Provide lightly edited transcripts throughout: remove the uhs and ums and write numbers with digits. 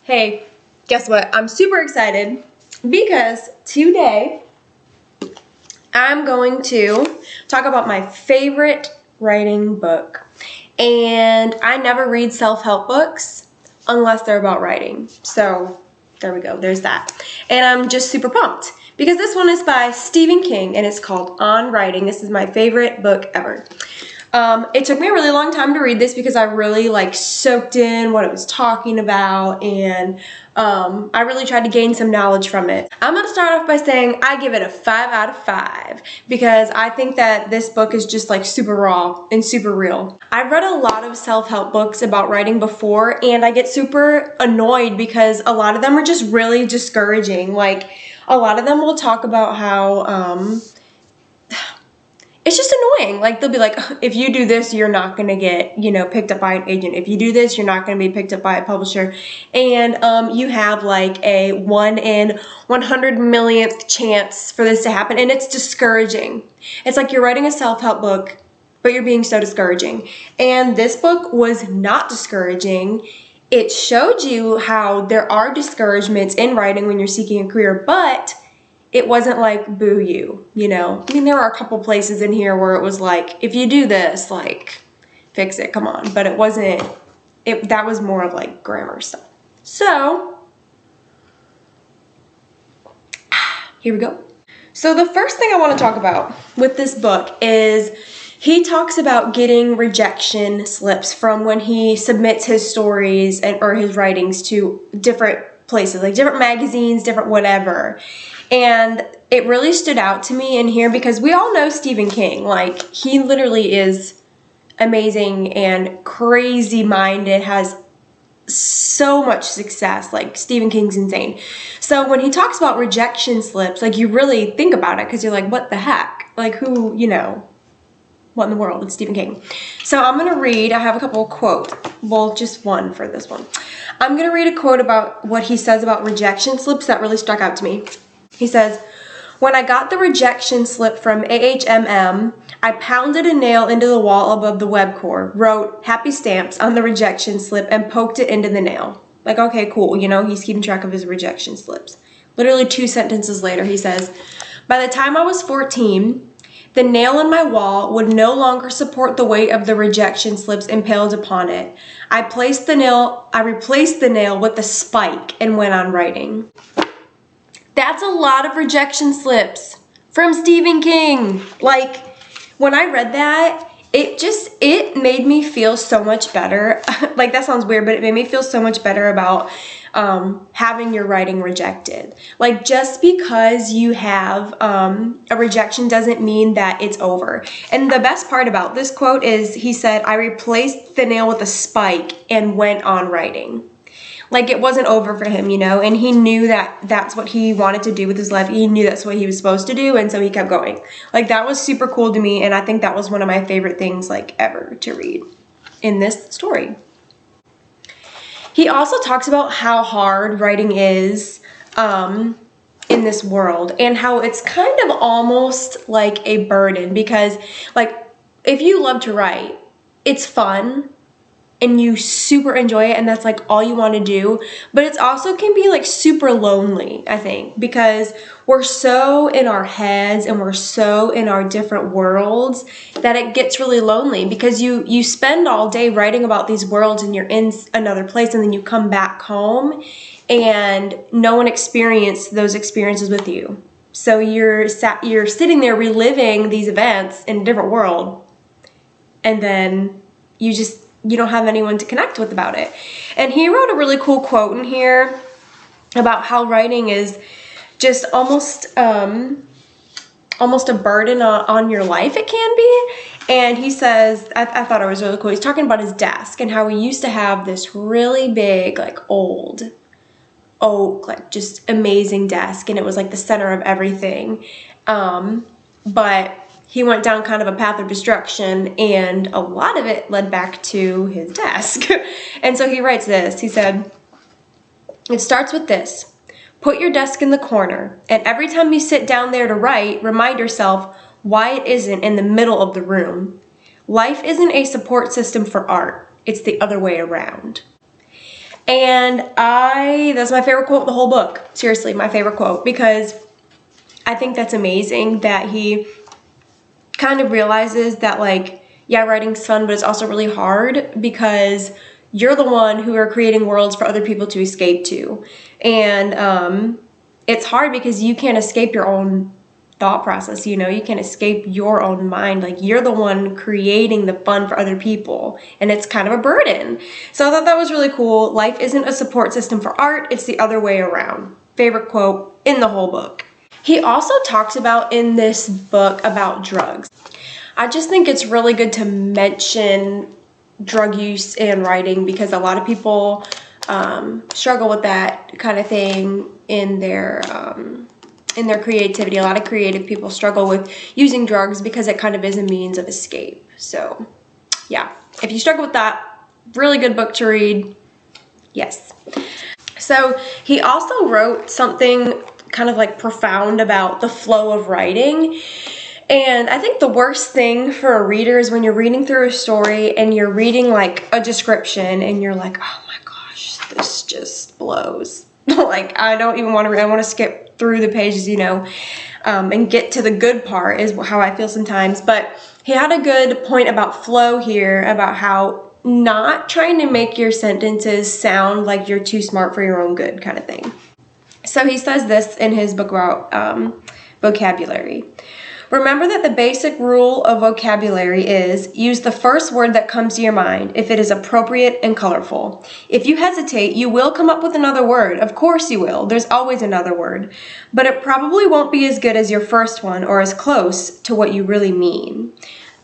Hey, guess what? I'm super excited because today I'm going to talk about my favorite writing book. And I never read self-help books unless they're about writing. So there we go, there's that. And I'm just super pumped because this one is by Stephen King and it's called On Writing. This is my favorite book ever. It took me a really long time to read this because I really soaked in what it was talking about, and I really tried to gain some knowledge from it. I'm going to start off by saying I give it a 5 out of 5 because I think that this book is just super raw and super real. I've read a lot of self-help books about writing before, and I get super annoyed because a lot of them are just really discouraging. A lot of them will talk about how it's just annoying. They'll be like, if you do this, you're not going to get, picked up by an agent. If you do this, you're not going to be picked up by a publisher. And you have a 1 in 100 millionth chance for this to happen. And it's discouraging. It's like you're writing a self-help book, but you're being so discouraging. And this book was not discouraging. It showed you how there are discouragements in writing when you're seeking a career, but it wasn't boo you, I mean, there are a couple places in here where it was if you do this, fix it, come on. But it wasn't, that was more of grammar stuff. So, here we go. So the first thing I want to talk about with this book is he talks about getting rejection slips from when he submits his stories or his writings to different places, different magazines, different whatever. And it really stood out to me in here because we all know Stephen King. He literally is amazing and crazy minded, has so much success. Stephen King's insane. So when he talks about rejection slips, you really think about it because you're what the heck? Who, what in the world? It's Stephen King. So I'm going to read, I have a couple of quotes. Well, just one for this one. I'm going to read a quote about what he says about rejection slips that really stuck out to me. He says, "When I got the rejection slip from AHMM, I pounded a nail into the wall above the web core, wrote happy stamps on the rejection slip, and poked it into the nail." Okay, cool. He's keeping track of his rejection slips. Literally 2 sentences later, he says, "By the time I was 14, the nail in my wall would no longer support the weight of the rejection slips impaled upon it. I replaced the nail with a spike and went on writing." That's a lot of rejection slips from Stephen King. When I read that, it made me feel so much better. That sounds weird, but it made me feel so much better about having your writing rejected. Just because you have a rejection doesn't mean that it's over. And the best part about this quote is he said, "I replaced the nail with a spike and went on writing." It wasn't over for him, and he knew that that's what he wanted to do with his life. He knew that's what he was supposed to do, and so he kept going. That was super cool to me, and I think that was one of my favorite things, ever to read in this story. He also talks about how hard writing is in this world, and how it's kind of almost like a burden, because, if you love to write, it's fun, and you super enjoy it, and that's all you want to do, but it's also can be super lonely, I think, because we're so in our heads and we're so in our different worlds that it gets really lonely, because you spend all day writing about these worlds and you're in another place, and then you come back home and no one experienced those experiences with you. So you're sitting there reliving these events in a different world, and then you don't have anyone to connect with about it. And he wrote a really cool quote in here about how writing is just almost a burden on your life, it can be. And he says, I thought it was really cool. He's talking about his desk and how he used to have this really big, old oak, just amazing desk. And it was the center of everything. But he went down kind of a path of destruction, and a lot of it led back to his desk. And so he writes this. He said, "It starts with this. Put your desk in the corner, and every time you sit down there to write, remind yourself why it isn't in the middle of the room. Life isn't a support system for art. It's the other way around." And that's my favorite quote of the whole book. Seriously, my favorite quote, because I think that's amazing that he kind of realizes that, like, yeah, writing's fun, but it's also really hard because you're the one who are creating worlds for other people to escape to. And it's hard because you can't escape your own thought process, you can't escape your own mind. Like, you're the one creating the fun for other people, and it's kind of a burden. So I thought that was really cool. Life isn't a support system for art, it's the other way around. Favorite quote in the whole book. He also talks about in this book about drugs. I just think it's really good to mention drug use in writing because a lot of people struggle with that kind of thing in their creativity. A lot of creative people struggle with using drugs because it kind of is a means of escape. So yeah, if you struggle with that, really good book to read. Yes. So he also wrote something kind of like profound about the flow of writing. And I think the worst thing for a reader is when you're reading through a story and you're reading like a description and you're like, oh my gosh, this just blows. Like, I don't even want to read. I want to skip through the pages, and get to the good part is how I feel sometimes. But he had a good point about flow here, about how not trying to make your sentences sound like you're too smart for your own good kind of thing. So he says this in his book about vocabulary. Remember that the basic rule of vocabulary is use the first word that comes to your mind if it is appropriate and colorful. If you hesitate, you will come up with another word. Of course you will. There's always another word. But it probably won't be as good as your first one or as close to what you really mean.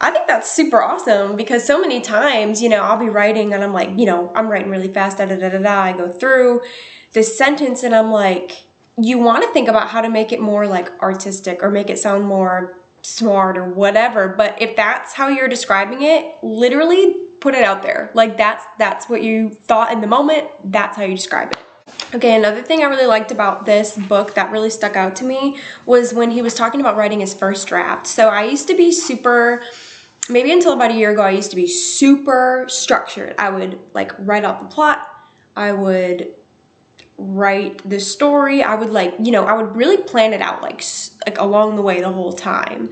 I think that's super awesome because so many times, I'll be writing and I'm like, I'm writing really fast, I go through this sentence and I'm like, you want to think about how to make it more like artistic or make it sound more smart or whatever. But if that's how you're describing it, literally put it out there. Like that's what you thought in the moment. That's how you describe it. Okay, another thing I really liked about this book that really stuck out to me was when he was talking about writing his first draft. So I used to be maybe until about a year ago, I used to be super structured. I would like write out the plot. I would write the story. I would I would really plan it out like along the way the whole time.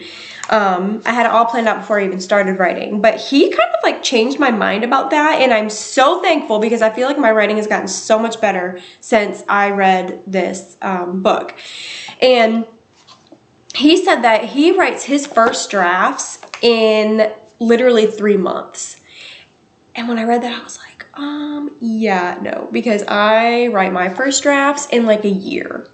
I had it all planned out before I even started writing, but he kind of like changed my mind about that, and I'm so thankful because I feel like my writing has gotten so much better since I read this book. And he said that he writes his first drafts in literally 3 months. And when I read that, I was like, yeah, no, because I write my first drafts in like a year.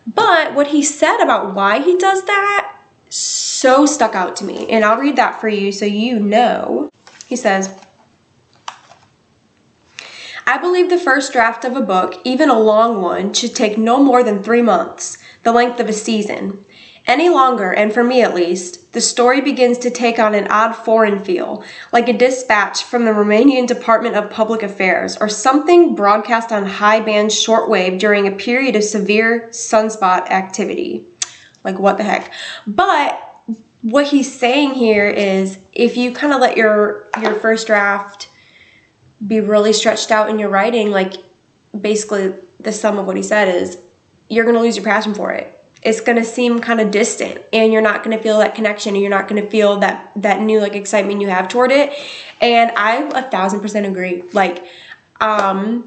But what he said about why he does that so stuck out to me, and I'll read that for you so you know. He says, I believe the first draft of a book, even a long one, should take no more than 3 months, the length of a season. Any longer, and for me at least, the story begins to take on an odd foreign feel, like a dispatch from the Romanian Department of Public Affairs, or something broadcast on high-band shortwave during a period of severe sunspot activity. Like, what the heck? But what he's saying here is, if you kind of let your first draft be really stretched out in your writing, like, basically the sum of what he said is, you're going to lose your passion for it. It's going to seem kind of distant, and you're not going to feel that connection, and you're not going to feel that new like excitement you have toward it. And I 1000% agree. Like, I've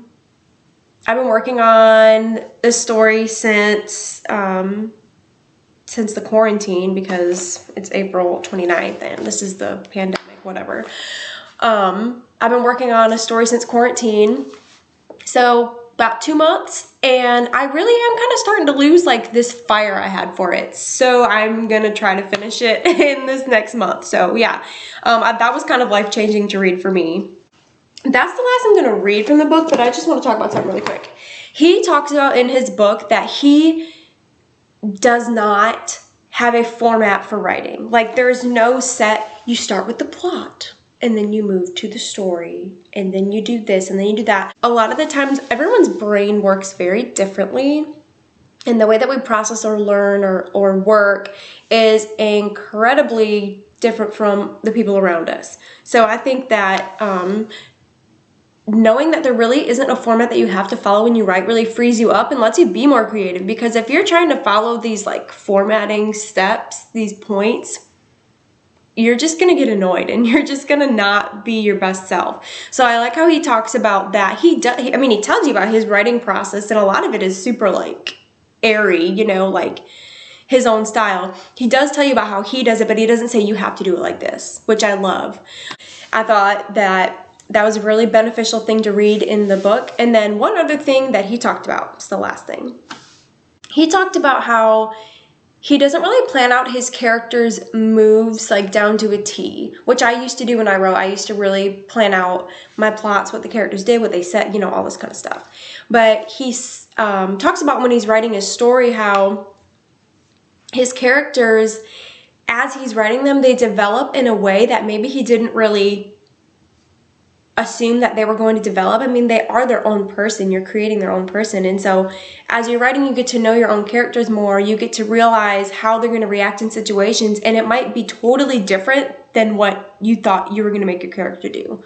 been working on this story since the quarantine, because it's April 29th and this is the pandemic, whatever. I've been working on a story since quarantine. So about 2 months, and I really am kind of starting to lose like this fire I had for it. So I'm gonna try to finish it in this next month. So yeah, that was kind of life-changing to read for me. That's the last I'm gonna read from the book, but I just want to talk about something really quick. He talks about in his book that he does not have a format for writing. Like, there's no set, you start with the plot, and then you move to the story, and then you do this, and then you do that. A lot of the times, everyone's brain works very differently, and the way that we process or learn or work is incredibly different from the people around us. So I think that knowing that there really isn't a format that you have to follow when you write really frees you up and lets you be more creative. Because if you're trying to follow these like formatting steps, these points, you're just gonna get annoyed and you're just gonna not be your best self. So I like how he talks about that. He tells you about his writing process, and a lot of it is super like airy, you know, like his own style. He does tell you about how he does it, but he doesn't say you have to do it like this, which I love. I thought that was a really beneficial thing to read in the book. And then one other thing that he talked about, it's the last thing. He talked about how he doesn't really plan out his characters' moves like down to a T, which I used to do when I wrote. I used to really plan out my plots, what the characters did, what they said, you know, all this kind of stuff. But he talks about when he's writing his story, how his characters, as he's writing them, they develop in a way that maybe he didn't really assume that they were going to develop. I mean, they are their own person. You're creating their own person. And so as you're writing, you get to know your own characters more. You get to realize how they're going to react in situations, and it might be totally different than what you thought you were going to make your character do.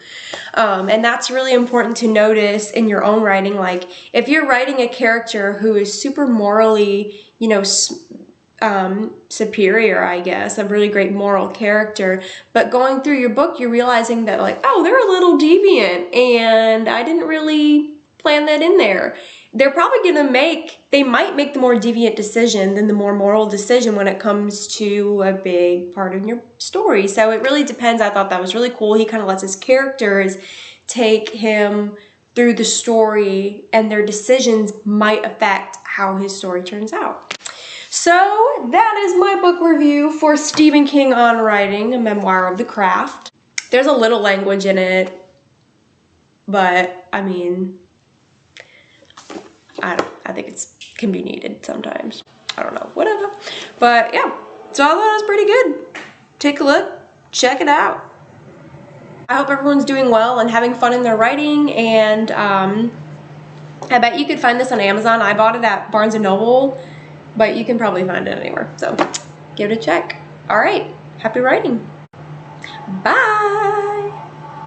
And that's really important to notice in your own writing. Like if you're writing a character who is super morally, you know, superior, I guess, a really great moral character, but going through your book, you're realizing that like, oh, they're a little deviant and I didn't really plan that in there. They're probably they might make the more deviant decision than the more moral decision when it comes to a big part in your story. So it really depends. I thought that was really cool. He kind of lets his characters take him through the story, and their decisions might affect how his story turns out. So that is my book review for Stephen King on Writing, a Memoir of the Craft. There's a little language in it, but I mean, I think it can be needed sometimes. I don't know, whatever. But yeah, so I thought it was pretty good. Take a look, check it out. I hope everyone's doing well and having fun in their writing, and I bet you could find this on Amazon. I bought it at Barnes & Noble, but you can probably find it anywhere. So give it a check. All right, happy writing. Bye.